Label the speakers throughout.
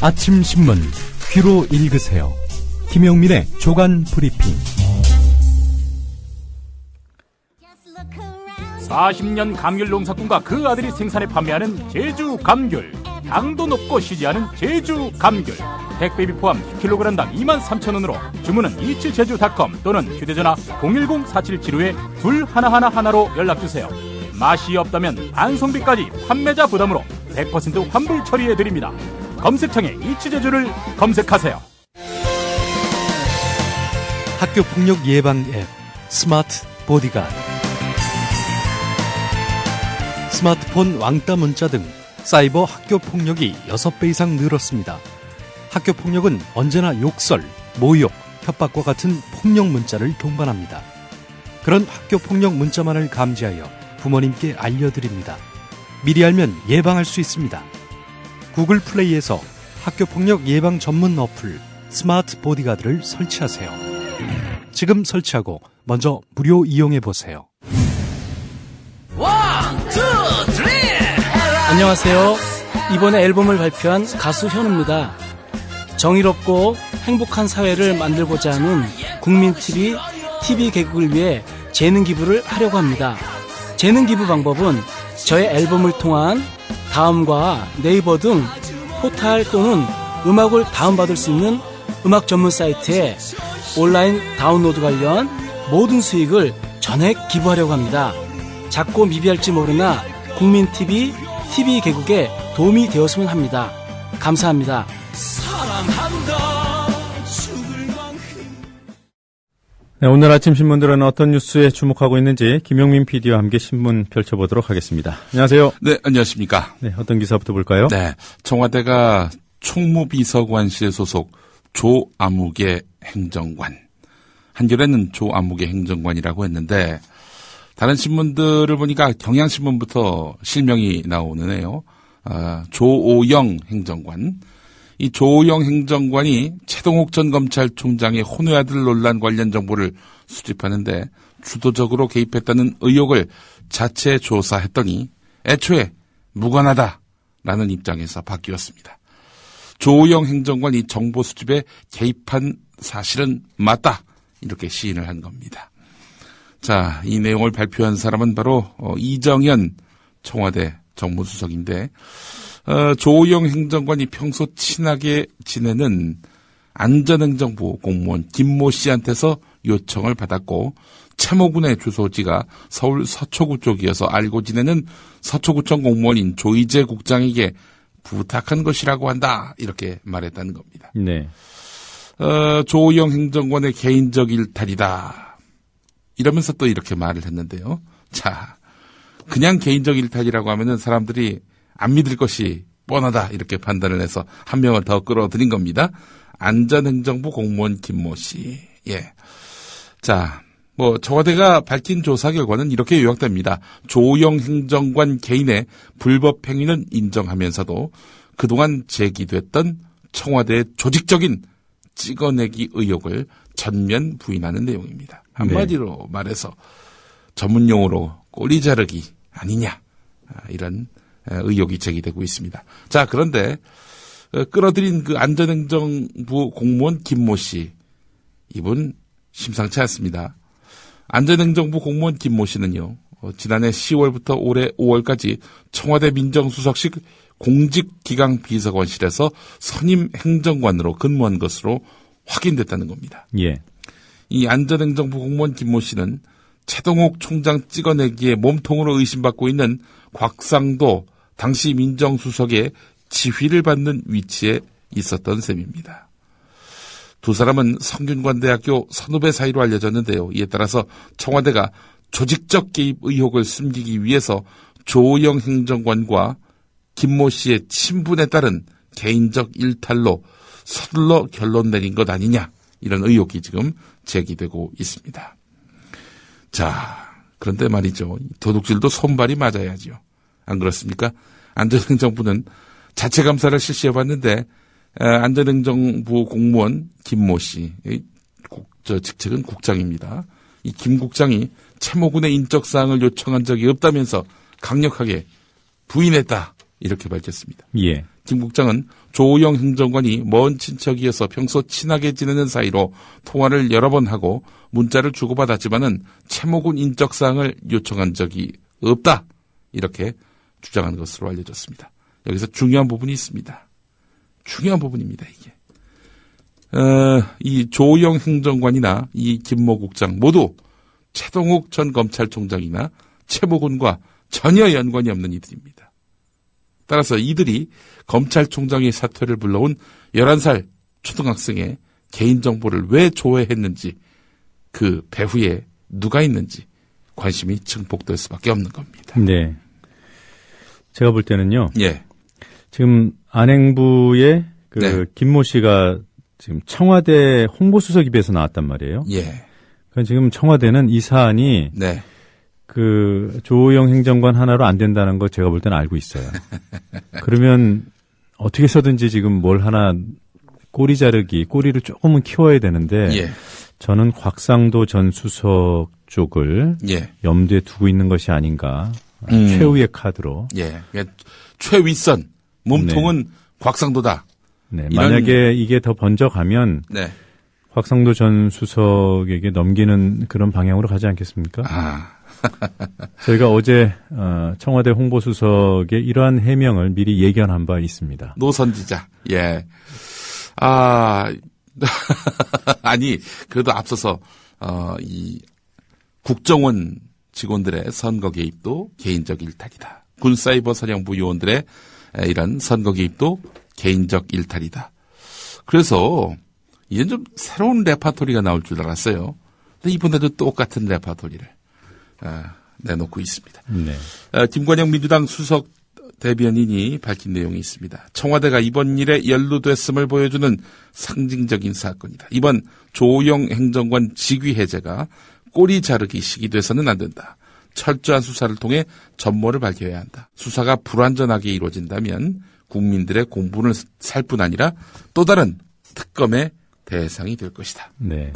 Speaker 1: 아침 신문 귀로 읽으세요. 김용민의 조간 브리핑.
Speaker 2: 40년 감귤 농사꾼과 그 아들이 생산해 판매하는 제주 감귤. 당도 높고 쉬지 않은 제주 감귤. 택배비 포함 10kg당 23,000원으로 주문은 이칠제주.com 또는 휴대전화 010-4775-2111로 연락주세요. 맛이 없다면 반송비까지 판매자 부담으로 100% 환불 처리해드립니다. 검색창에 이치제주를 검색하세요.
Speaker 1: 학교폭력 예방 앱 스마트 보디가드. 스마트폰 왕따 문자 등 사이버 학교폭력이 6배 이상 늘었습니다. 학교폭력은 언제나 욕설, 모욕, 협박과 같은 폭력 문자를 동반합니다. 그런 학교폭력 문자만을 감지하여 부모님께 알려드립니다. 미리 알면 예방할 수 있습니다. 구글 플레이에서 학교폭력 예방 전문 어플 스마트 보디가드를 설치하세요. 지금 설치하고 먼저 무료 이용해보세요.
Speaker 3: 안녕하세요. 이번에 앨범을 발표한 가수 현우입니다. 정의롭고 행복한 사회를 만들고자 하는 국민TV, TV 개국을 위해 재능 기부를 하려고 합니다. 재능 기부 방법은 저의 앨범을 통한 다음과 네이버 등 포탈 또는 음악을 다운받을 수 있는 음악 전문 사이트에 온라인 다운로드 관련 모든 수익을 전액 기부하려고 합니다. 작고 미비할지 모르나 국민TV, TV 개국에 도움이 되었으면 합니다. 감사합니다.
Speaker 4: 네, 오늘 아침 신문들은 어떤 뉴스에 주목하고 있는지 김용민 PD와 함께 신문 펼쳐보도록 하겠습니다. 안녕하세요.
Speaker 5: 네, 안녕하십니까.
Speaker 4: 네, 어떤 기사부터 볼까요?
Speaker 5: 네, 청와대가 총무비서관실에 소속 조아무개 행정관, 한겨레는 조아무개 행정관이라고 했는데 다른 신문들을 보니까 경향신문부터 실명이 나오네요. 조오영 행정관. 이 조오영 행정관이 최동욱 전 검찰총장의 혼외 아들 논란 관련 정보를 수집하는데 주도적으로 개입했다는 의혹을 자체 조사했더니 애초에 무관하다라는 입장에서 바뀌었습니다. 조오영 행정관이 정보 수집에 개입한 사실은 맞다, 이렇게 시인을 한 겁니다. 자, 이 내용을 발표한 사람은 바로 이정현 청와대 정무수석인데 조오영 행정관이 평소 친하게 지내는 안전행정부 공무원 김모 씨한테서 요청을 받았고 채모군의 주소지가 서울 서초구 쪽이어서 알고 지내는 서초구청 공무원인 조이제 국장에게 부탁한 것이라고 한다, 이렇게 말했다는 겁니다.
Speaker 4: 네.
Speaker 5: 조오영 행정관의 개인적 일탈이다, 이러면서 또 이렇게 말을 했는데요. 자, 그냥 개인적 일탈이라고 하면은 사람들이 안 믿을 것이 뻔하다, 이렇게 판단을 해서 한 명을 더 끌어들인 겁니다. 안전행정부 공무원 김모 씨. 예. 자, 청와대가 밝힌 조사 결과는 이렇게 요약됩니다. 조오영 행정관 개인의 불법 행위는 인정하면서도 그동안 제기됐던 청와대의 조직적인 찍어내기 의혹을 전면 부인하는 내용입니다. 한마디로 말해서 전문용어로 꼬리 자르기 아니냐, 이런 의혹이 제기되고 있습니다. 자, 그런데 끌어들인 그 안전행정부 공무원 김모 씨, 이분 심상치 않습니다. 안전행정부 공무원 김모 씨는요, 지난해 10월부터 올해 5월까지 청와대 민정수석실 공직기강비서관실에서 선임 행정관으로 근무한 것으로 확인됐다는 겁니다.
Speaker 4: 예.
Speaker 5: 이 안전행정부 공무원 김모 씨는 최동욱 총장 찍어내기에 몸통으로 의심받고 있는 곽상도 당시 민정수석의 지휘를 받는 위치에 있었던 셈입니다. 두 사람은 성균관대학교 선후배 사이로 알려졌는데요. 이에 따라서 청와대가 조직적 개입 의혹을 숨기기 위해서 조오영 행정관과 김모 씨의 친분에 따른 개인적 일탈로 서둘러 결론 내린 것 아니냐, 이런 의혹이 지금 제기되고 있습니다. 자, 그런데 말이죠. 도둑질도 손발이 맞아야죠. 안 그렇습니까? 안전행정부는 자체 감사를 실시해봤는데 안전행정부 공무원 김모 씨, 직책은 국장입니다. 이 김 국장이 채모군의 인적사항을 요청한 적이 없다면서 강력하게 부인했다, 이렇게 밝혔습니다.
Speaker 4: 예.
Speaker 5: 김 국장은 조오영 행정관이 먼 친척이어서 평소 친하게 지내는 사이로 통화를 여러 번 하고 문자를 주고받았지만은 채모군 인적사항을 요청한 적이 없다. 이렇게 주장한 것으로 알려졌습니다. 여기서 중요한 부분이 있습니다. 중요한 부분입니다, 이게. 이 조오영 행정관이나 이 김모 국장 모두 최동욱 전 검찰총장이나 채모군과 전혀 연관이 없는 이들입니다. 따라서 이들이 검찰총장의 사퇴를 불러온 11살 초등학생의 개인정보를 왜 조회했는지, 그 배후에 누가 있는지 관심이 증폭될 수밖에 없는 겁니다.
Speaker 4: 네. 제가 볼 때는요.
Speaker 5: 예.
Speaker 4: 지금 안행부의
Speaker 5: 네.
Speaker 4: 김모 씨가 지금 청와대 홍보수석 입에서 나왔단 말이에요.
Speaker 5: 예.
Speaker 4: 그러니까 지금 청와대는 이 사안이
Speaker 5: 네.
Speaker 4: 조오영 행정관 하나로 안 된다는 거 제가 볼 때는 알고 있어요. 그러면 어떻게 해서든지 지금 뭘 하나 꼬리를 조금은 키워야 되는데
Speaker 5: 예.
Speaker 4: 저는 곽상도 전 수석 쪽을
Speaker 5: 예.
Speaker 4: 염두에 두고 있는 것이 아닌가. 최후의 카드로.
Speaker 5: 예. 최윗선 몸통은 곽상도다.
Speaker 4: 네. 만약에 이게 더 번져가면
Speaker 5: 네.
Speaker 4: 곽상도 전 수석에게 넘기는 그런 방향으로 가지 않겠습니까? 저희가 어제 청와대 홍보수석의 이러한 해명을 미리 예견한 바 있습니다.
Speaker 5: 노선지자. 예. 아니 그래도 앞서서 이 국정원 직원들의 선거 개입도 개인적 일탈이다. 군사이버사령부 요원들의 이런 선거 개입도 개인적 일탈이다. 그래서 이제 좀 새로운 레파토리가 나올 줄 알았어요. 근데 이번에도 똑같은 레파토리를 내놓고 있습니다.
Speaker 4: 네.
Speaker 5: 김관영 민주당 수석 대변인이 밝힌 내용이 있습니다. 청와대가 이번 일에 연루됐음을 보여주는 상징적인 사건이다. 이번 조오영 행정관 직위 해제가 꼬리 자르기 식이 돼서는 안 된다. 철저한 수사를 통해 전모를 밝혀야 한다. 수사가 불완전하게 이루어진다면 국민들의 공분을 살 뿐 아니라 또 다른 특검의 대상이 될 것이다.
Speaker 4: 네.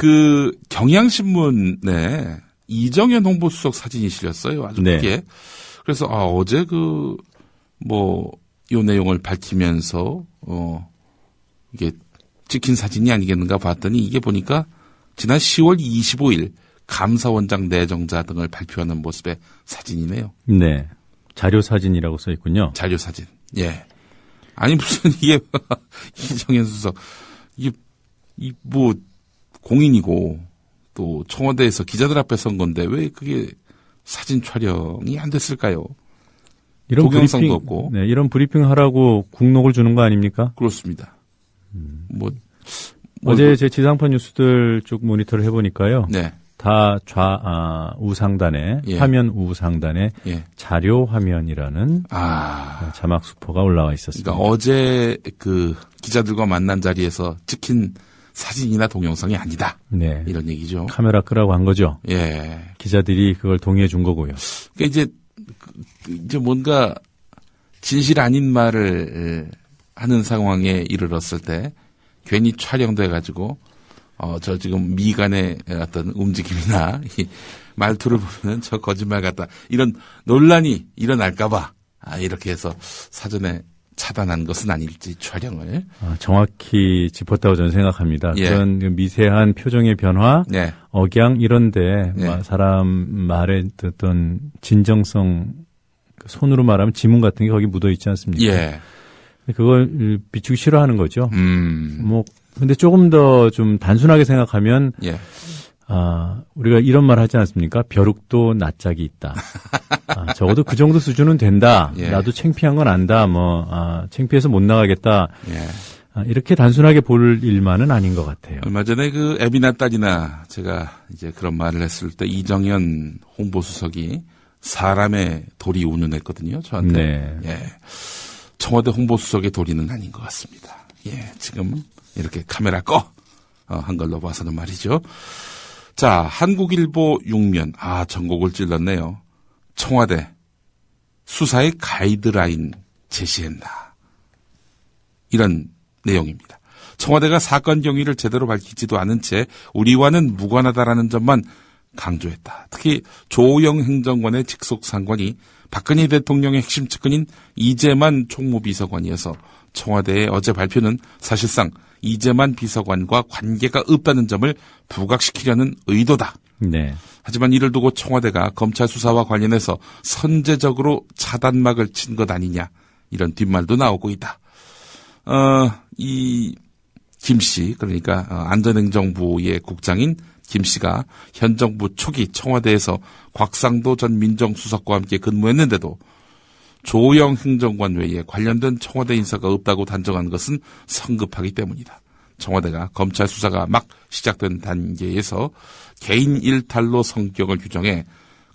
Speaker 5: 경향신문에 이정현 홍보수석 사진이 실렸어요. 아주
Speaker 4: 네.
Speaker 5: 크게. 그래서 어제 요 내용을 밝히면서 이게 찍힌 사진이 아니겠는가 봤더니 이게 보니까 지난 10월 25일 감사원장 내정자 등을 발표하는 모습의 사진이네요.
Speaker 4: 네. 자료 사진이라고 써 있군요.
Speaker 5: 자료 사진. 예. 아니 무슨 이게 이정현 수석 이게 공인이고 또 청와대에서 기자들 앞에 선 건데 왜 그게 사진 촬영이 안 됐을까요?
Speaker 4: 이런
Speaker 5: 동영상도 없고.
Speaker 4: 네, 이런 브리핑 하라고 국록을 주는 거 아닙니까?
Speaker 5: 그렇습니다.
Speaker 4: 어제 제 지상파 뉴스들 쭉 모니터를 해보니까요.
Speaker 5: 네.
Speaker 4: 다 우상단에
Speaker 5: 예.
Speaker 4: 화면 우상단에
Speaker 5: 예.
Speaker 4: 자료 화면이라는 자막 수포가 올라와 있었습니다.
Speaker 5: 그러니까 어제 그 기자들과 만난 자리에서 찍힌 사진이나 동영상이 아니다.
Speaker 4: 네.
Speaker 5: 이런 얘기죠.
Speaker 4: 카메라 끄라고 한 거죠.
Speaker 5: 예.
Speaker 4: 기자들이 그걸 동의해 준 거고요.
Speaker 5: 그러니까 이제 뭔가 진실 아닌 말을 하는 상황에 이르렀을 때 괜히 촬영돼 가지고 저 지금 미간의 어떤 움직임이나 이 말투를 보면 저 거짓말 같다. 이런 논란이 일어날까봐 이렇게 해서 사전에 차단한 것은 아닐지 촬영을.
Speaker 4: 정확히 짚었다고 저는 생각합니다.
Speaker 5: 예.
Speaker 4: 그런 미세한 표정의 변화,
Speaker 5: 네.
Speaker 4: 억양 이런데
Speaker 5: 네.
Speaker 4: 사람 말의 어떤 진정성, 손으로 말하면 지문 같은 게 거기 묻어 있지 않습니까?
Speaker 5: 예.
Speaker 4: 그걸 비추기 싫어하는 거죠. 근데 조금 더 좀 단순하게 생각하면,
Speaker 5: 예.
Speaker 4: 우리가 이런 말 하지 않습니까? 벼룩도 낯짝이 있다. 적어도 그 정도 수준은 된다.
Speaker 5: 예.
Speaker 4: 나도 창피한 건 안다. 창피해서 못 나가겠다.
Speaker 5: 예.
Speaker 4: 이렇게 단순하게 볼 일만은 아닌 것 같아요.
Speaker 5: 얼마 전에 그 애비나 딸이나 제가 이제 그런 말을 했을 때 이정현 홍보수석이 사람의 도리 운운했거든요. 저한테.
Speaker 4: 네.
Speaker 5: 예. 청와대 홍보수석의 도리는 아닌 것 같습니다. 예. 지금 이렇게 카메라 한 걸로 봐서는 말이죠. 자, 한국일보 6면. 전곡을 찔렀네요. 청와대 수사의 가이드라인 제시했나. 이런 내용입니다. 청와대가 사건 경위를 제대로 밝히지도 않은 채 우리와는 무관하다라는 점만 강조했다. 특히 조영 행정관의 직속 상관이 박근혜 대통령의 핵심 측근인 이재만 총무비서관이어서 청와대의 어제 발표는 사실상 이재만 비서관과 관계가 없다는 점을 부각시키려는 의도다.
Speaker 4: 네.
Speaker 5: 하지만 이를 두고 청와대가 검찰 수사와 관련해서 선제적으로 차단막을 친 것 아니냐, 이런 뒷말도 나오고 있다. 이 김 씨, 그러니까 안전행정부의 국장인 김 씨가 현 정부 초기 청와대에서 곽상도 전 민정수석과 함께 근무했는데도 조영 행정관 외에 관련된 청와대 인사가 없다고 단정한 것은 성급하기 때문이다. 청와대가 검찰 수사가 막 시작된 단계에서 개인 일탈로 성격을 규정해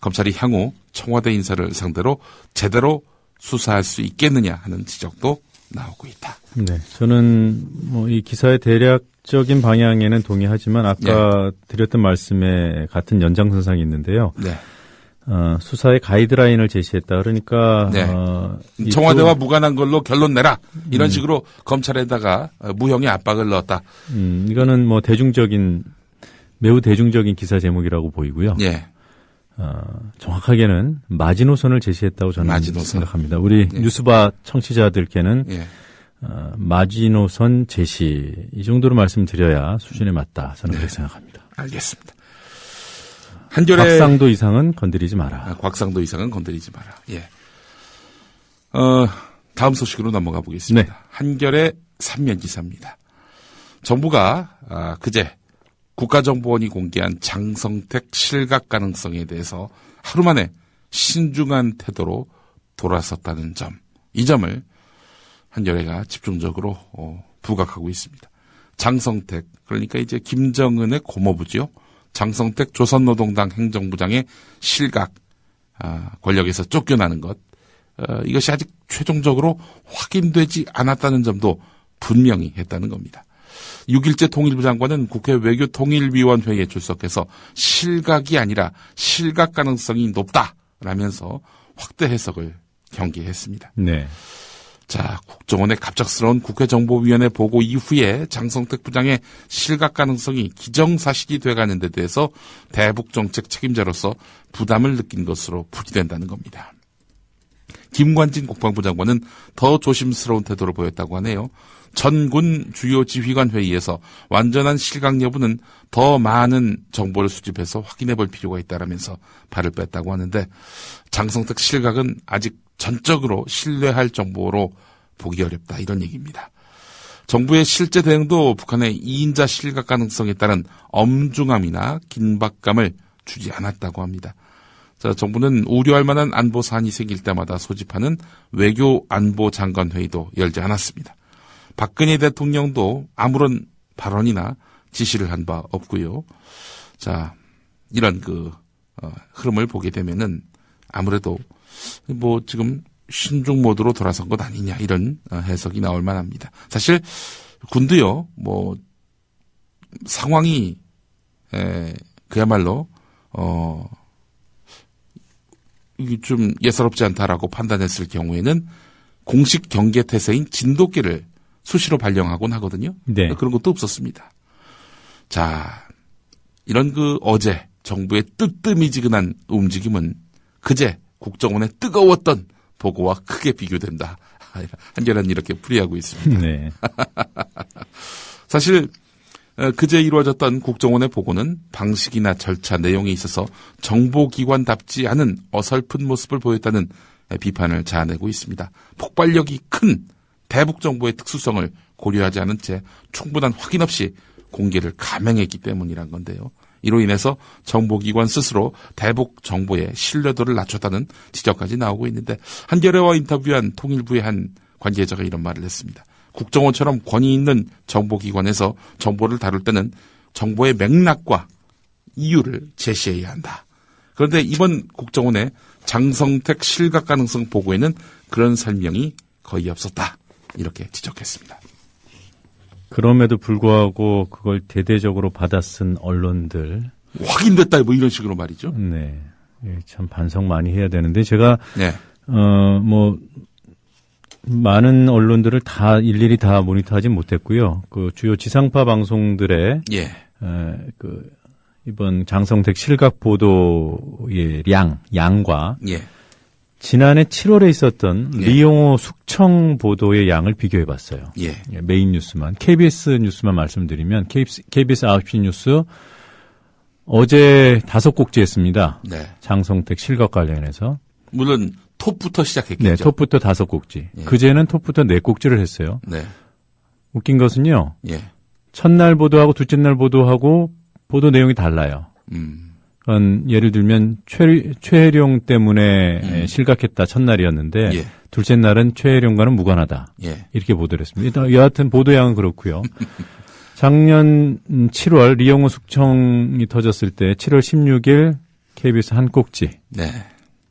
Speaker 5: 검찰이 향후 청와대 인사를 상대로 제대로 수사할 수 있겠느냐 하는 지적도 나오고 있다.
Speaker 4: 네, 저는 이 기사의 대략적인 방향에는 동의하지만 아까 드렸던 말씀에 같은 연장선상이 있는데요.
Speaker 5: 네.
Speaker 4: 수사의 가이드라인을 제시했다. 그러니까
Speaker 5: 청와대와 무관한 걸로 결론 내라. 이런 식으로 검찰에다가 무형의 압박을 넣었다.
Speaker 4: 이거는 매우 대중적인 기사 제목이라고 보이고요.
Speaker 5: 예.
Speaker 4: 정확하게는 마지노선을 제시했다고 저는 생각합니다. 우리 뉴스바 청취자들께는 마지노선 제시, 이 정도로 말씀드려야 수준에 맞다. 저는 그렇게 생각합니다.
Speaker 5: 알겠습니다. 한겨레
Speaker 4: 곽상도 이상은 건드리지 마라.
Speaker 5: 곽상도 이상은 건드리지 마라. 예. 다음 소식으로 넘어가 보겠습니다.
Speaker 4: 네.
Speaker 5: 한겨레 3면 기사입니다. 정부가 그제 국가정보원이 공개한 장성택 실각 가능성에 대해서 하루 만에 신중한 태도로 돌아섰다는 점, 이 점을 한겨레가 집중적으로 부각하고 있습니다. 장성택, 그러니까 이제 김정은의 고모부죠. 장성택 조선노동당 행정부장의 실각, 권력에서 쫓겨나는 것, 이것이 아직 최종적으로 확인되지 않았다는 점도 분명히 했다는 겁니다. 6일째 통일부 장관은 국회 외교통일위원회에 출석해서 실각이 아니라 실각 가능성이 높다라면서 확대 해석을 경계했습니다.
Speaker 4: 네.
Speaker 5: 자, 국정원의 갑작스러운 국회정보위원회 보고 이후에 장성택 부장의 실각 가능성이 기정사실이 돼가는 데 대해서 대북정책 책임자로서 부담을 느낀 것으로 풀이된다는 겁니다. 김관진 국방부 장관은 더 조심스러운 태도를 보였다고 하네요. 전군 주요 지휘관 회의에서 완전한 실각 여부는 더 많은 정보를 수집해서 확인해 볼 필요가 있다라면서 발을 뺐다고 하는데, 장성택 실각은 아직 전적으로 신뢰할 정보로 보기 어렵다, 이런 얘기입니다. 정부의 실제 대응도 북한의 2인자 실각 가능성에 따른 엄중함이나 긴박감을 주지 않았다고 합니다. 자, 정부는 우려할 만한 안보 사안이 생길 때마다 소집하는 외교 안보 장관 회의도 열지 않았습니다. 박근혜 대통령도 아무런 발언이나 지시를 한 바 없고요. 자, 이런 흐름을 보게 되면은 아무래도 지금 신중 모드로 돌아선 것 아니냐, 이런 해석이 나올 만합니다. 사실 군도요, 상황이 그야말로 이게 좀 예사롭지 않다라고 판단했을 경우에는 공식 경계 태세인 진돗개를 수시로 발령하곤 하거든요.
Speaker 4: 네.
Speaker 5: 그런 것도 없었습니다. 자, 이런 어제 정부의 뜨뜨미지근한 움직임은 그제 국정원의 뜨거웠던 보고와 크게 비교된다. 한겨레는 이렇게 풀이하고 있습니다.
Speaker 4: 네.
Speaker 5: 사실 그제 이루어졌던 국정원의 보고는 방식이나 절차 내용에 있어서 정보기관답지 않은 어설픈 모습을 보였다는 비판을 자아내고 있습니다. 폭발력이 큰 대북 정보의 특수성을 고려하지 않은 채 충분한 확인 없이 공개를 감행했기 때문이란 건데요. 이로 인해서 정보기관 스스로 대북 정보의 신뢰도를 낮췄다는 지적까지 나오고 있는데, 한겨레와 인터뷰한 통일부의 한 관계자가 이런 말을 했습니다. 국정원처럼 권위 있는 정보기관에서 정보를 다룰 때는 정보의 맥락과 이유를 제시해야 한다. 그런데 이번 국정원의 장성택 실각 가능성 보고에는 그런 설명이 거의 없었다. 이렇게 지적했습니다.
Speaker 4: 그럼에도 불구하고 그걸 대대적으로 받아쓴 언론들.
Speaker 5: 확인됐다, 이런 식으로 말이죠.
Speaker 4: 네. 참 반성 많이 해야 되는데, 제가,
Speaker 5: 네.
Speaker 4: 많은 언론들을 일일이 다 모니터하지 못했고요. 주요 지상파 방송들의, 이번 장성택 실각 보도의 양과
Speaker 5: 예.
Speaker 4: 지난해 7월에 있었던
Speaker 5: 예.
Speaker 4: 리용호 숙청 보도의 양을 비교해 봤어요.
Speaker 5: 예.
Speaker 4: 메인 뉴스만. KBS 뉴스만 말씀드리면 KBS 9시 뉴스 어제 5곡지 했습니다.
Speaker 5: 네.
Speaker 4: 장성택 실각 관련해서.
Speaker 5: 물론 톱부터 시작했겠죠.
Speaker 4: 네, 톱부터 5곡지.
Speaker 5: 예.
Speaker 4: 그제는 톱부터 4곡지를 했어요.
Speaker 5: 네.
Speaker 4: 웃긴 것은요.
Speaker 5: 예.
Speaker 4: 첫날 보도하고 둘째 날 보도하고 보도 내용이 달라요. 예를 들면 최혜룡 때문에 실각했다 첫날이었는데
Speaker 5: 예.
Speaker 4: 둘째 날은 최혜룡과는 무관하다.
Speaker 5: 예.
Speaker 4: 이렇게 보도를 했습니다. 여하튼 보도량은 그렇고요. 작년 7월 리용호 숙청이 터졌을 때 7월 16일 KBS 한 꼭지,
Speaker 5: 네.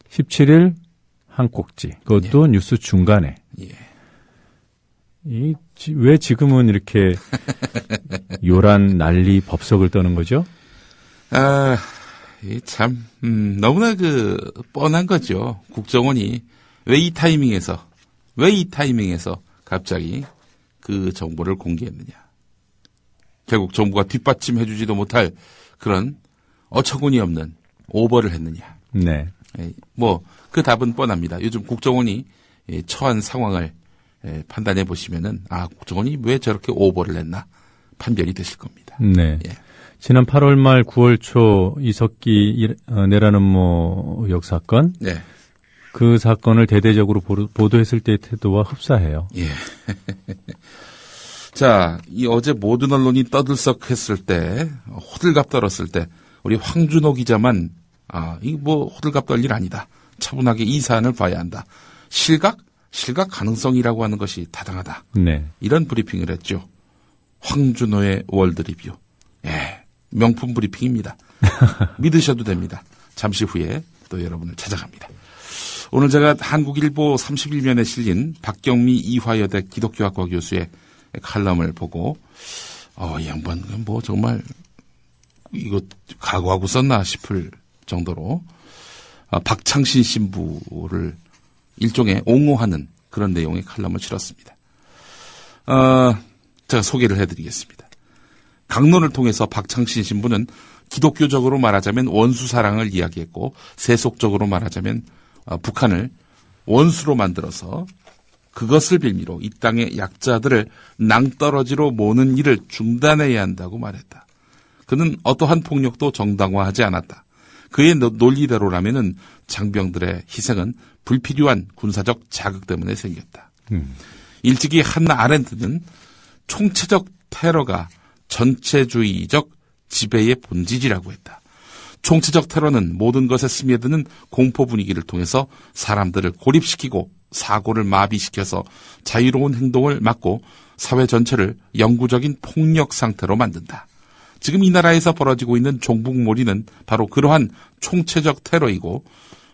Speaker 4: 17일 한 꼭지. 그것도 뉴스 중간에.
Speaker 5: 예.
Speaker 4: 왜 지금은 이렇게 요란 난리 법석을 떠는 거죠?
Speaker 5: 아, 참, 너무나 뻔한 거죠. 국정원이 왜 이 타이밍에서 갑자기 그 정보를 공개했느냐. 결국 정부가 뒷받침해주지도 못할 그런 어처구니 없는 오버를 했느냐.
Speaker 4: 네.
Speaker 5: 그 답은 뻔합니다. 요즘 국정원이 처한 상황을 판단해 보시면은, 국정원이 왜 저렇게 오버를 했나 판별이 되실 겁니다.
Speaker 4: 네.
Speaker 5: 예.
Speaker 4: 지난 8월 말 9월 초 이석기 내란음모 역사건.
Speaker 5: 네.
Speaker 4: 그 사건을 대대적으로 보도했을 때의 태도와 흡사해요.
Speaker 5: 예. 자, 이 어제 모든 언론이 떠들썩했을 때, 호들갑 떨었을 때, 우리 황준호 기자만, 호들갑 떨 일 아니다. 차분하게 이 사안을 봐야 한다. 실각 가능성이라고 하는 것이 타당하다.
Speaker 4: 네.
Speaker 5: 이런 브리핑을 했죠. 황준호의 월드 리뷰. 예. 명품 브리핑입니다. 믿으셔도 됩니다. 잠시 후에 또 여러분을 찾아갑니다. 오늘 제가 한국일보 31면에 실린 박경미 이화여대 기독교학과 교수의 칼럼을 보고, 이 양반, 정말, 이거 각오하고 썼나 싶을 정도로, 박창신 신부를 일종의 옹호하는 그런 내용의 칼럼을 실었습니다. 제가 소개를 해드리겠습니다. 강론을 통해서 박창신 신부는 기독교적으로 말하자면 원수 사랑을 이야기했고, 세속적으로 말하자면 북한을 원수로 만들어서 그것을 빌미로 이 땅의 약자들을 낭떠러지로 모는 일을 중단해야 한다고 말했다. 그는 어떠한 폭력도 정당화하지 않았다. 그의 논리대로라면은 장병들의 희생은 불필요한 군사적 자극 때문에 생겼다. 일찍이 한나 아렌트는 총체적 테러가 전체주의적 지배의 본질이라고 했다. 총체적 테러는 모든 것에 스며드는 공포 분위기를 통해서 사람들을 고립시키고 사고를 마비시켜서 자유로운 행동을 막고 사회 전체를 영구적인 폭력 상태로 만든다. 지금 이 나라에서 벌어지고 있는 종북몰이는 바로 그러한 총체적 테러이고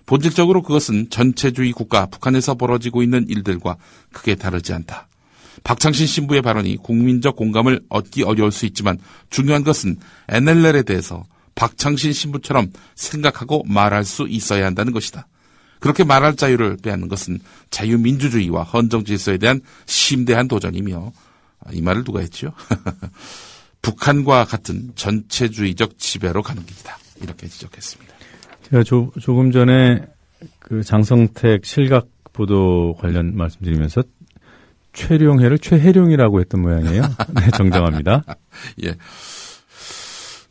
Speaker 5: 본질적으로 그것은 전체주의 국가 북한에서 벌어지고 있는 일들과 크게 다르지 않다. 박창신 신부의 발언이 국민적 공감을 얻기 어려울 수 있지만 중요한 것은 NLL에 대해서 박창신 신부처럼 생각하고 말할 수 있어야 한다는 것이다. 그렇게 말할 자유를 빼앗는 것은 자유민주주의와 헌정질서에 대한 심대한 도전이며, 이 말을 누가 했죠? 북한과 같은 전체주의적 지배로 가는 길이다. 이렇게 지적했습니다.
Speaker 4: 제가 조금 전에 그 장성택 실각 보도 관련 말씀드리면서 최혜룡이라고 했던 모양이에요. 네, 정정합니다.
Speaker 5: 예.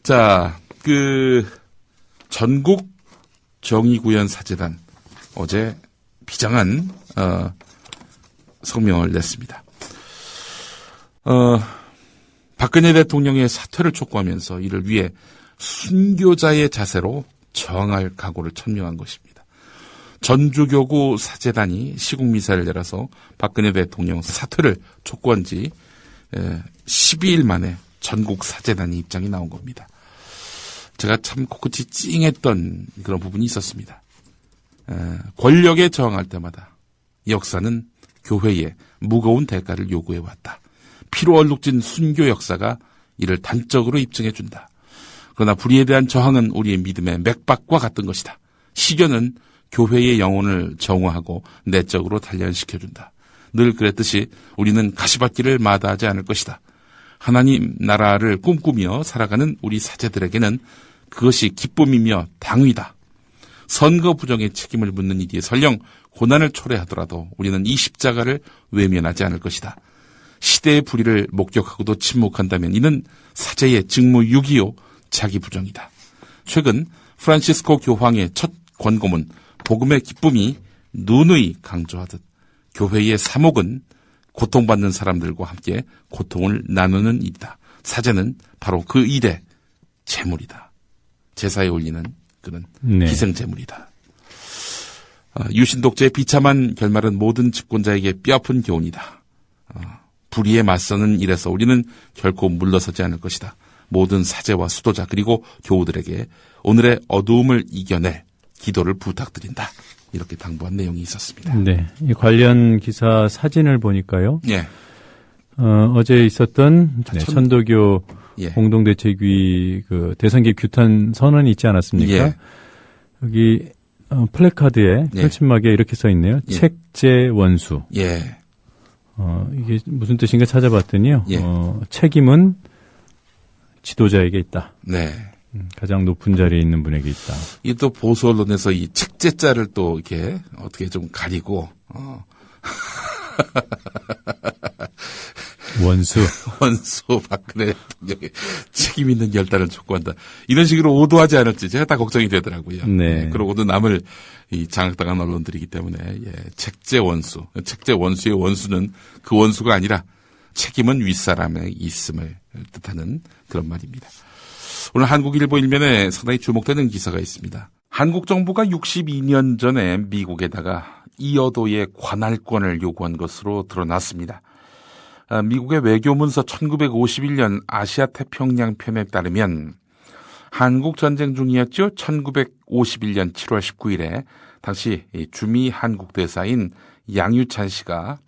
Speaker 5: 자, 전국 정의구현 사재단 어제 비장한 성명을 냈습니다. 박근혜 대통령의 사퇴를 촉구하면서 이를 위해 순교자의 자세로 저항할 각오를 천명한 것입니다. 전주교구 사재단이 시국미사를 내려서 박근혜 대통령 사퇴를 촉구한 지 12일 만에 전국 사재단이 입장이 나온 겁니다. 제가 참 코끝이 찡했던 그런 부분이 있었습니다. 권력에 저항할 때마다 역사는 교회에 무거운 대가를 요구해왔다. 피로 얼룩진 순교 역사가 이를 단적으로 입증해준다. 그러나 불의에 대한 저항은 우리의 믿음의 맥박과 같은 것이다. 시련은 교회의 영혼을 정화하고 내적으로 단련시켜준다. 늘 그랬듯이 우리는 가시밭길을 마다하지 않을 것이다. 하나님 나라를 꿈꾸며 살아가는 우리 사제들에게는 그것이 기쁨이며 당위다. 선거 부정의 책임을 묻는 이디에 설령 고난을 초래하더라도 우리는 이 십자가를 외면하지 않을 것이다. 시대의 불의를 목격하고도 침묵한다면 이는 사제의 직무유기요 자기 부정이다. 최근 프란시스코 교황의 첫 권고문 복음의 기쁨이 누누이 강조하듯 교회의 사목은 고통받는 사람들과 함께 고통을 나누는 일이다. 사제는 바로 그 일의 제물이다. 제사에 올리는 그런 희생제물이다. 유신 독재의 비참한 결말은 모든 집권자에게 뼈아픈 교훈이다. 불의에 맞서는 일에서 우리는 결코 물러서지 않을 것이다. 모든 사제와 수도자 그리고 교우들에게 오늘의 어두움을 이겨낼 기도를 부탁드린다. 이렇게 당부한 내용이 있었습니다.
Speaker 4: 네, 이 관련 기사 사진을 보니까요.
Speaker 5: 예.
Speaker 4: 어제 있었던 천도교 공동대책위 그 대선기 규탄 선언이 있지 않았습니까?
Speaker 5: 예.
Speaker 4: 여기 플래카드에 펼침막에 이렇게 써 있네요. 책제 원수.
Speaker 5: 예.
Speaker 4: 이게 무슨 뜻인가 찾아봤더니요.
Speaker 5: 예.
Speaker 4: 책임은 지도자에게 있다.
Speaker 5: 네.
Speaker 4: 가장 높은 자리에 있는 분에게 있다.
Speaker 5: 이게 또 보수 언론에서 이 책제자를 또 이렇게 어떻게 좀 가리고,
Speaker 4: 원수
Speaker 5: 박근혜 대통령의 책임 있는 결단을 촉구한다. 이런 식으로 오도하지 않을지 제가 다 걱정이 되더라고요.
Speaker 4: 네.
Speaker 5: 그러고도 남을 이 장악당한 언론들이기 때문에 책제 원수. 책제 원수의 원수는 그 원수가 아니라 책임은 윗사람에 있음을 뜻하는 그런 말입니다. 오늘 한국일보 일면에 상당히 주목되는 기사가 있습니다. 한국 정부가 62년 전에 미국에다가 이어도의 관할권을 요구한 것으로 드러났습니다. 미국의 외교문서 1951년 아시아 태평양 편에 따르면 한국 전쟁 중이었죠. 1951년 7월 19일에 당시 주미 한국 대사인 양유찬 씨가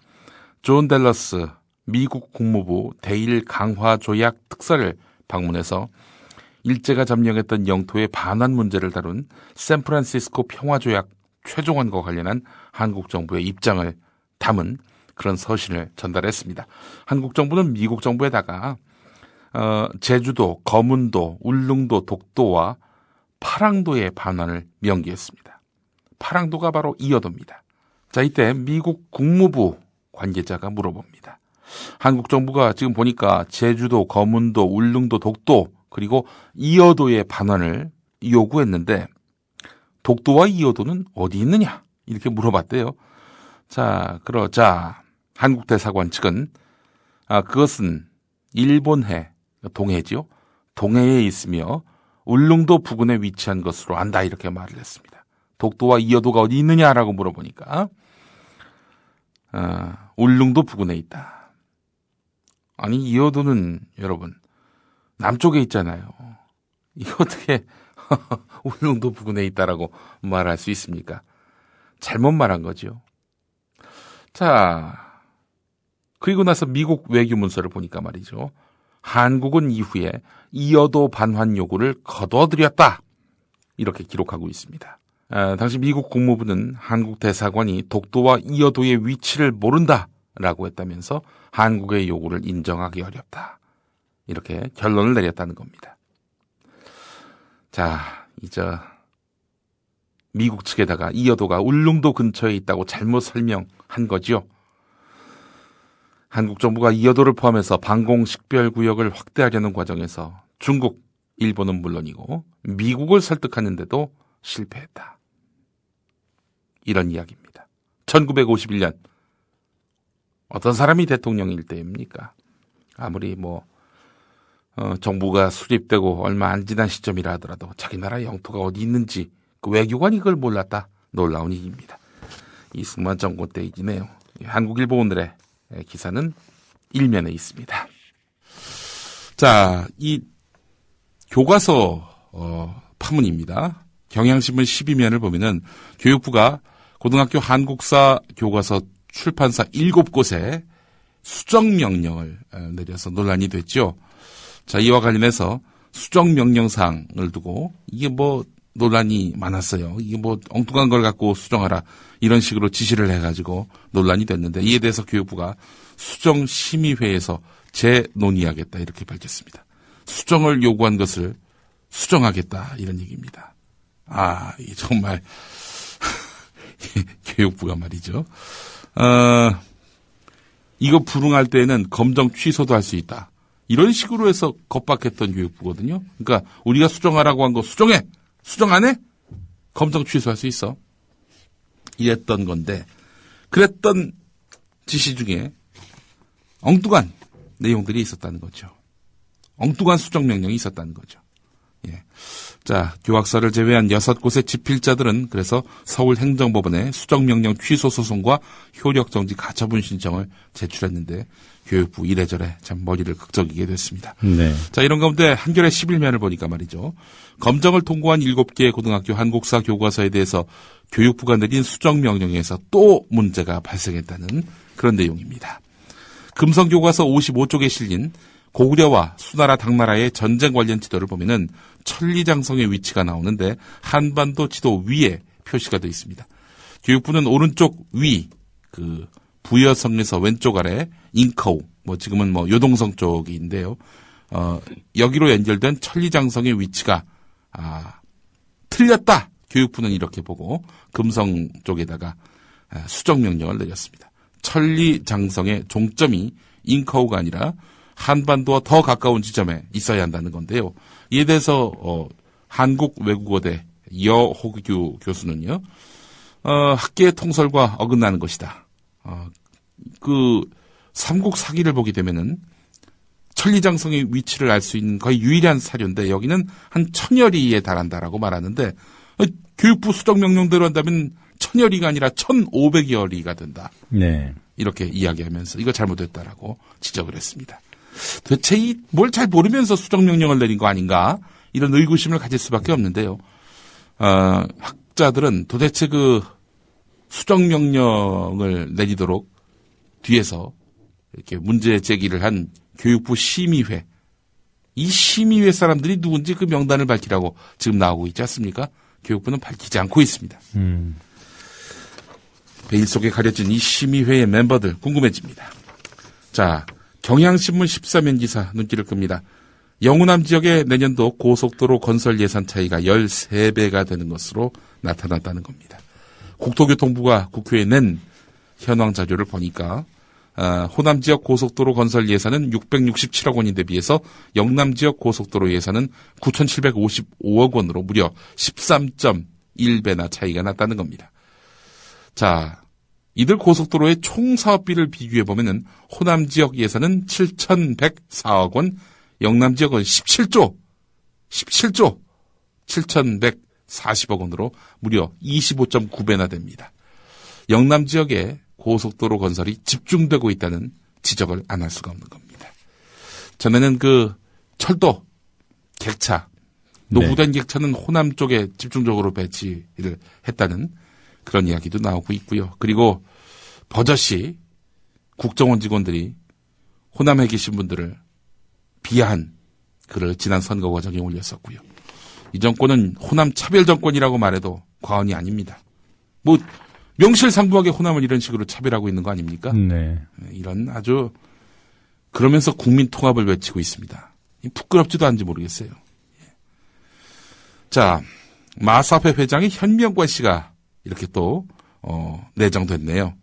Speaker 5: 존 댈러스 미국 국무부 대일 강화 조약 특사를 방문해서 일제가 점령했던 영토의 반환 문제를 다룬 샌프란시스코 평화조약 최종안과 관련한 한국 정부의 입장을 담은 그런 서신을 전달했습니다. 한국 정부는 미국 정부에다가 제주도, 거문도, 울릉도, 독도와 파랑도의 반환을 명기했습니다. 파랑도가 바로 이어도입니다. 자, 이때 미국 국무부 관계자가 물어봅니다. 한국 정부가 지금 보니까 제주도, 거문도, 울릉도, 독도 그리고 이어도의 반환을 요구했는데 독도와 이어도는 어디 있느냐? 이렇게 물어봤대요. 자, 그러자 한국 대사관 측은 그것은 일본해, 동해지요. 동해에 있으며 울릉도 부근에 위치한 것으로 안다 이렇게 말을 했습니다. 독도와 이어도가 어디 있느냐라고 물어보니까 울릉도 부근에 있다. 아니 이어도는 여러분 남쪽에 있잖아요. 이거 어떻게 울릉도 부근에 있다라고 말할 수 있습니까? 잘못 말한 거죠. 자, 그리고 나서 미국 외교문서를 보니까 말이죠. 한국은 이후에 이어도 반환 요구를 거둬들였다. 이렇게 기록하고 있습니다. 당시 미국 국무부는 한국 대사관이 독도와 이어도의 위치를 모른다라고 했다면서 한국의 요구를 인정하기 어렵다. 이렇게 결론을 내렸다는 겁니다. 자, 이제 미국 측에다가 이어도가 울릉도 근처에 있다고 잘못 설명한 거죠. 한국 정부가 이어도를 포함해서 방공식별구역을 확대하려는 과정에서 중국, 일본은 물론이고 미국을 설득하는데도 실패했다. 이런 이야기입니다. 1951년 어떤 사람이 대통령일 때입니까? 아무리 정부가 수립되고 얼마 안 지난 시점이라 하더라도 자기 나라 영토가 어디 있는지 그 외교관이 그걸 몰랐다. 놀라운 일입니다. 이승만 정권 때이지네요. 한국일보 오늘의 기사는 일면에 있습니다. 자, 이 교과서 파문입니다. 경향신문 12면을 보면은 교육부가 고등학교 한국사 교과서 출판사 7곳에 수정명령을 내려서 논란이 됐죠. 자, 이와 관련해서 수정명령사항을 두고 이게 논란이 많았어요. 이게 엉뚱한 걸 갖고 수정하라 이런 식으로 지시를 해가지고 논란이 됐는데 이에 대해서 교육부가 수정심의회에서 재논의하겠다 이렇게 밝혔습니다. 수정을 요구한 것을 수정하겠다 이런 얘기입니다. 이 정말 교육부가 말이죠. 이거 불응할 때에는 검정 취소도 할 수 있다. 이런 식으로 해서 겁박했던 교육부거든요. 그러니까 우리가 수정하라고 한 거 수정해. 수정 안 해? 검정 취소할 수 있어. 이랬던 건데 그랬던 지시 중에 엉뚱한 내용들이 있었다는 거죠. 엉뚱한 수정 명령이 있었다는 거죠. 예. 자, 교학사를 제외한 6곳의 집필자들은 그래서 서울행정법원에 수정명령 취소 소송과 효력정지 가처분 신청을 제출했는데 교육부 이래저래 참 머리를 극적이게 됐습니다.
Speaker 4: 네.
Speaker 5: 자, 이런 가운데 한겨레 11면을 보니까 말이죠. 검정을 통과한 7개의 고등학교 한국사 교과서에 대해서 교육부가 내린 수정명령에서 또 문제가 발생했다는 그런 내용입니다. 금성교과서 55쪽에 실린 고구려와 수나라 당나라의 전쟁 관련 지도를 보면은 천리장성의 위치가 나오는데 한반도 지도 위에 표시가 되어 있습니다. 교육부는 오른쪽 위, 부여성에서 왼쪽 아래 인커우, 지금은 요동성 쪽인데요. 여기로 연결된 천리장성의 위치가 틀렸다. 교육부는 이렇게 보고 금성 쪽에다가 수정명령을 내렸습니다. 천리장성의 종점이 인커우가 아니라 한반도와 더 가까운 지점에 있어야 한다는 건데요. 이에 대해서 한국외국어대 여호규 교수는요. 학계의 통설과 어긋나는 것이다. 삼국 사기를 보게 되면은 천리장성의 위치를 알 수 있는 거의 유일한 사료인데 여기는 한 1000여 리에 달한다라고 말하는데 교육부 수정명령대로 한다면 1000여 리가 아니라 1500여 리가 된다.
Speaker 4: 네.
Speaker 5: 이렇게 이야기하면서 이거 잘못됐다라고 지적을 했습니다. 도대체 뭘 잘 모르면서 수정명령을 내린 거 아닌가? 이런 의구심을 가질 수밖에 없는데요. 학자들은 도대체 수정명령을 내리도록 뒤에서 이렇게 문제 제기를 한 교육부 심의회. 이 심의회 사람들이 누군지 그 명단을 밝히라고 지금 나오고 있지 않습니까? 교육부는 밝히지 않고 있습니다. 베일 속에 가려진 이 심의회의 멤버들 궁금해집니다. 자, 경향신문 14면 기사 눈길을 끕니다. 영우남 지역의 내년도 고속도로 건설 예산 차이가 13배가 되는 것으로 나타났다는 겁니다. 국토교통부가 국회에 낸 현황 자료를 보니까 호남 지역 고속도로 건설 예산은 667억 원인데 비해서 영남 지역 고속도로 예산은 9,755억 원으로 무려 13.1배나 차이가 났다는 겁니다. 자, 이들 고속도로의 총 사업비를 비교해 보면은 호남 지역 예산은 7,104억 원, 영남 지역은 17조 7,140억 원으로 무려 25.9배나 됩니다. 영남 지역에 고속도로 건설이 집중되고 있다는 지적을 안 할 수가 없는 겁니다. 전에는 철도, 객차, 노후된 객차는 호남 쪽에 집중적으로 배치를 했다는 그런 이야기도 나오고 있고요. 그리고 버젓이 국정원 직원들이 호남에 계신 분들을 비하한 글을 지난 선거 과정에 올렸었고요. 이 정권은 호남 차별 정권이라고 말해도 과언이 아닙니다. 명실상부하게 호남을 이런 식으로 차별하고 있는 거 아닙니까?
Speaker 4: 네.
Speaker 5: 이런 아주 그러면서 국민 통합을 외치고 있습니다. 부끄럽지도 않은지 모르겠어요. 자, 마사회 회장의 현명관 씨가 이렇게 또 내정됐네요.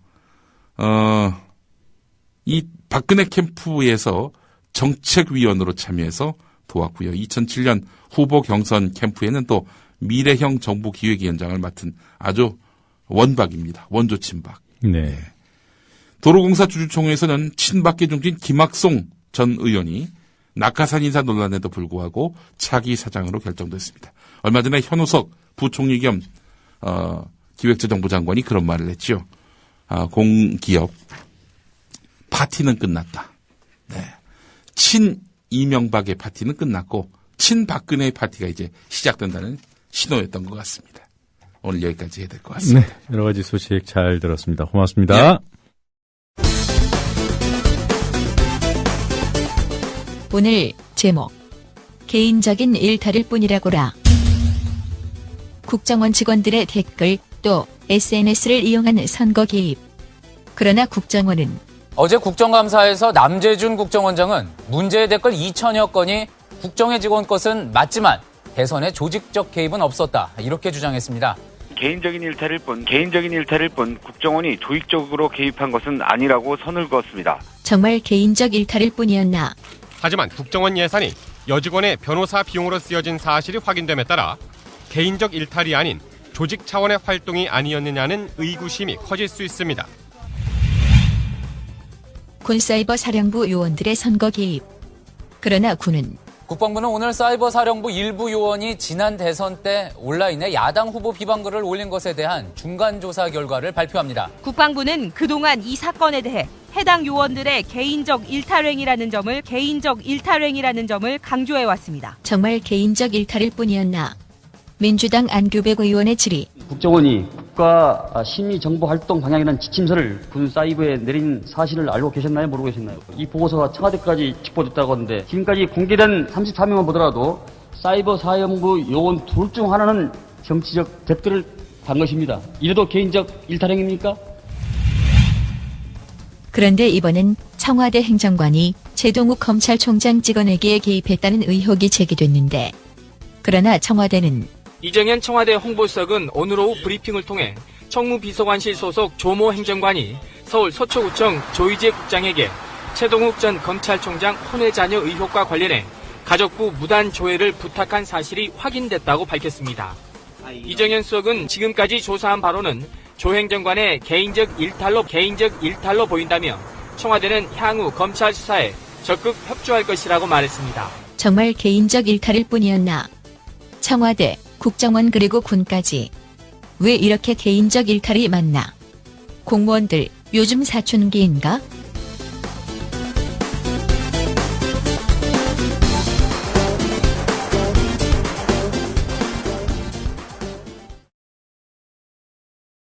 Speaker 5: 이 박근혜 캠프에서 정책위원으로 참여해서 도왔고요. 2007년 후보 경선 캠프에는 또 미래형 정부 기획위원장을 맡은 아주 원박입니다. 원조 친박.
Speaker 4: 네.
Speaker 5: 도로공사 주주총회에서는 친박계 중진 김학송 전 의원이 낙하산 인사 논란에도 불구하고 차기 사장으로 결정됐습니다. 얼마 전에 현우석 부총리 겸 기획재정부 장관이 그런 말을 했죠. 공기업 파티는 끝났다. 네. 친 이명박의 파티는 끝났고 친박근혜의 파티가 이제 시작된다는 신호였던 것 같습니다. 오늘 여기까지 해야 될 것 같습니다.
Speaker 4: 네, 여러 가지 소식 잘 들었습니다. 고맙습니다.
Speaker 5: 네.
Speaker 6: 오늘 제목 개인적인 일탈일 뿐이라고라. 국정원 직원들의 댓글 또 SNS를 이용한 선거 개입. 그러나 국정원은
Speaker 7: 어제 국정감사에서 남재준 국정원장은 문제의 댓글 2천여 건이 국정의 직원 것은 맞지만 대선에 조직적 개입은 없었다. 이렇게 주장했습니다.
Speaker 8: 개인적인 일탈일 뿐 국정원이 조직적으로 개입한 것은 아니라고 선을 그었습니다.
Speaker 6: 정말 개인적 일탈일 뿐이었나?
Speaker 9: 하지만 국정원 예산이 여직원의 변호사 비용으로 쓰여진 사실이 확인됨에 따라 개인적 일탈이 아닌 조직 차원의 활동이 아니었느냐는 의구심이 커질 수 있습니다.
Speaker 6: 군사이버 사령부 요원들의 선거 개입. 그러나 군은
Speaker 7: 국방부는 오늘 사이버 사령부 일부 요원이 지난 대선 때 온라인에 야당 후보 비방글을 올린 것에 대한 중간 조사 결과를 발표합니다.
Speaker 10: 국방부는 그동안 이 사건에 대해 해당 요원들의 개인적 일탈행위라는 점을 강조해왔습니다.
Speaker 6: 정말 개인적 일탈일 뿐이었나? 민주당 안규백 의원의 질의.
Speaker 11: 국정원이 국가 심리정보활동 방향이라는 지침서를 군 사이버에 내린 사실을 알고 계셨나요? 모르고 계셨나요? 이 보고서가 청와대까지 짚어줬다고 하는데 지금까지 공개된 34명만 보더라도 사이버 사령부 요원 둘 중 하나는 정치적 댓글을 단 것입니다. 이래도 개인적 일탈행위입니까?
Speaker 6: 그런데 이번엔 청와대 행정관이 최동욱 검찰총장 찍어내기에 개입했다는 의혹이 제기됐는데 그러나 청와대는
Speaker 12: 이정현 청와대 홍보수석은 오늘 오후 브리핑을 통해 청무비서관실 소속 조모 행정관이 서울 서초구청 조희재 국장에게 최동욱 전 검찰총장 혼외 자녀 의혹과 관련해 가족부 무단 조회를 부탁한 사실이 확인됐다고 밝혔습니다. 이정현 수석은 지금까지 조사한 바로는 조 행정관의 개인적 일탈로 보인다며 청와대는 향후 검찰 수사에 적극 협조할 것이라고 말했습니다.
Speaker 6: 정말 개인적 일탈일 뿐이었나? 청와대, 국정원 그리고 군까지 왜 이렇게 개인적 일탈이 많나? 공무원들 요즘 사춘기인가?